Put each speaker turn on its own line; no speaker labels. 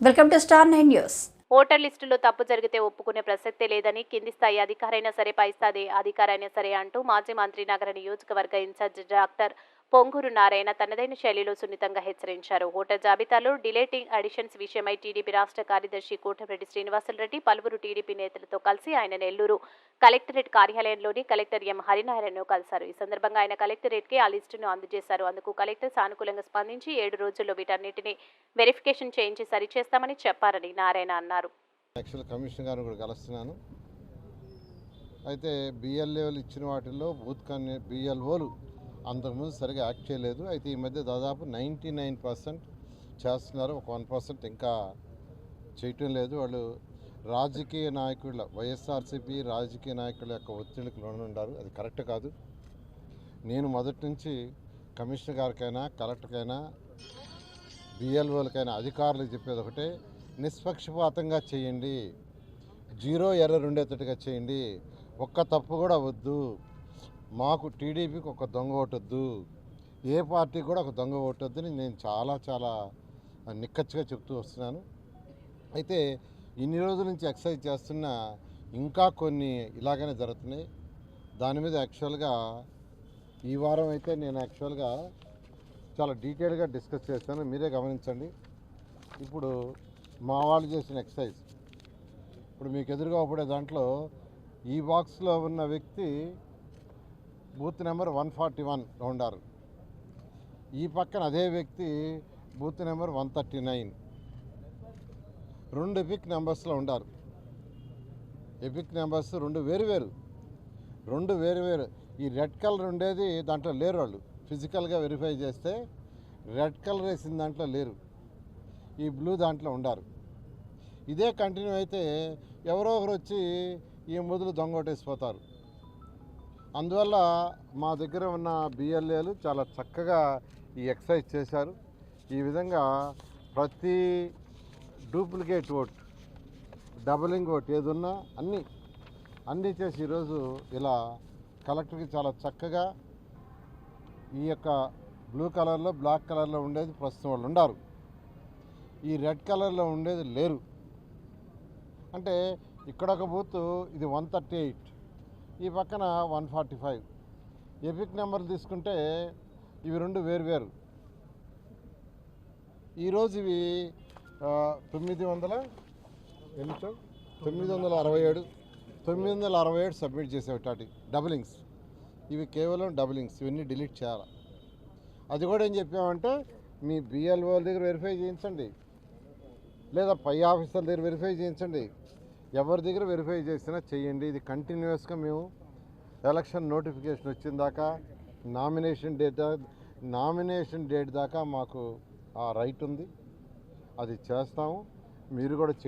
Welcome to star 9 news.
Voter లిస్టులో తప్పు జరిగితే ఒప్పుకునే ప్రసక్తే లేదని కింది స్థాయి అధికారైనా సరే పై స్థాయి అధికారైనా సరే అంటూ మాజీ మంత్రి నగర నియోజకవర్గ ఇన్ఛార్జ్ డాక్టర్ పొంగూరు నారాయణ తనదైన శైలిలో సున్నితంగా హెచ్చరించారు. ఓటర్ జాబితాలో డిలేటింగ్ అడిషన్స్ విషయమై టీడీపీ రాష్ట్ర కార్యదర్శి కోటమిరెడ్డి శ్రీనివాసులరెడ్డి పలువురు టీడీపీ నేతలతో కలిసి ఆయన నెల్లూరు కలెక్టరేట్ కార్యాలయంలోని కలెక్టర్ ఎం హరినారాయణను కలిశారు. ఈ సందర్భంగా ఆయన కలెక్టరేట్కి ఆ లిస్టును అందజేశారు. అందుకు కలెక్టర్ సానుకూలంగా స్పందించి 7 రోజుల్లో వీటన్నిటిని వెరిఫికేషన్ చేయించి సరిచేస్తామని చెప్పారని నారాయణ అన్నారు.
కమిషనర్ గారిని కూడా కలుస్తున్నాను. అయితే బిఎల్ఏలు ఇచ్చిన వాటిల్లో బూత్ బిఎల్ఓలు అంతకుముందు సరిగా యాక్ట్ చేయలేదు. అయితే ఈ మధ్య దాదాపు 99% చేస్తున్నారు. ఒక 1% ఇంకా చేయటం లేదు. వాళ్ళు రాజకీయ నాయకుల వైఎస్ఆర్సీపీ రాజకీయ నాయకుల యొక్క ఒత్తిడికి లోనుండారు. అది కరెక్ట్ కాదు. నేను మొదటి నుంచి కమిషనర్ గారికైనా కలెక్టర్కైనా బిఎల్ఓలకైనా అధికారులకు చెప్పేది ఒకటే, నిష్పక్షపాతంగా చేయండి, జీరో ఎర్రర్ ఉండేటట్టుగా చేయండి, ఒక్క తప్పు కూడా వద్దు. మాకు టీడీపీకి ఒక దొంగ ఓటొద్దు, ఏ పార్టీ కూడా ఒక దొంగ ఓటొద్దని నేను చాలా నిక్కచ్చిగా చెప్తూ వస్తున్నాను. అయితే ఇన్ని రోజుల నుంచి ఎక్సర్సైజ్ చేస్తున్నా ఇంకా కొన్ని ఇలాగనే జరుగుతున్నాయి. దాని మీద యాక్చువల్గా ఈ వారం అయితే నేను యాక్చువల్గా చాలా డీటెయిల్గా డిస్కస్ చేస్తాను. మీరే గమనించండి. ఇప్పుడు మా వాళ్ళు చేసిన ఎక్సర్సైజ్ ఇప్పుడు మీకు ఎదురుగా పడే దాంట్లో ఈ బాక్స్లో ఉన్న వ్యక్తి బూత్ నెంబర్ 141 ఉన్నారు. ఈ పక్కన అదే వ్యక్తి బూత్ నెంబర్ 139. 2 ఎపిక్ నెంబర్స్లో ఉండారు. ఎపిక్ నెంబర్స్ 2 వేరు. ఈ రెడ్ కలర్ ఉండేది దాంట్లో లేరు. వాళ్ళు ఫిజికల్గా వెరిఫై చేస్తే రెడ్ కలర్ వేసిన దాంట్లో లేరు, ఈ బ్లూ దాంట్లో ఉండారు. ఇదే కంటిన్యూ అయితే ఎవరో ఒకరు వచ్చి ఈ మొదలు దొంగోటేసిపోతారు. అందువల్ల మా దగ్గర ఉన్న బిఎల్ఏలు చాలా చక్కగా ఈ ఎక్సర్సైజ్ చేశారు. ఈ విధంగా ప్రతి డూప్లికేట్ ఓట్, డబలింగ్ ఓట్ ఏదున్నా అన్నీ చేసి ఈరోజు ఇలా కలెక్టర్కి చాలా చక్కగా ఈ యొక్క బ్లూ కలర్లో బ్లాక్ కలర్లో ఉండేది ప్రస్తుతం వాళ్ళు ఉండారు, ఈ రెడ్ కలర్లో ఉండేది లేరు. అంటే ఇక్కడ ఒక బూత్ ఇది 138, ఈ పక్కన 145. ఎపిక్ నెంబర్ తీసుకుంటే ఇవి 2 వేరు. ఈరోజు ఇవి 967 సబ్మిట్ చేసేవాటి డబులింగ్స్. ఇవి కేవలం డబులింగ్స్, ఇవన్నీ డిలీట్ చేయాలి. అది కూడా ఏం చెప్పామంటే మీ బిఎల్ఓ దగ్గర వెరిఫై చేయించండి, లేదా పై ఆఫీసర్ల దగ్గర వెరిఫై చేయించండి, ఎవరి దగ్గర వెరిఫై చేసినా చేయండి. ఇది కంటిన్యూస్గా మేము ఎలక్షన్ నోటిఫికేషన్ వచ్చిన దాకా నామినేషన్ డేట్ దాకా మాకు ఆ రైట్ ఉంది, అది చేస్తాము. మీరు కూడా చేయండి.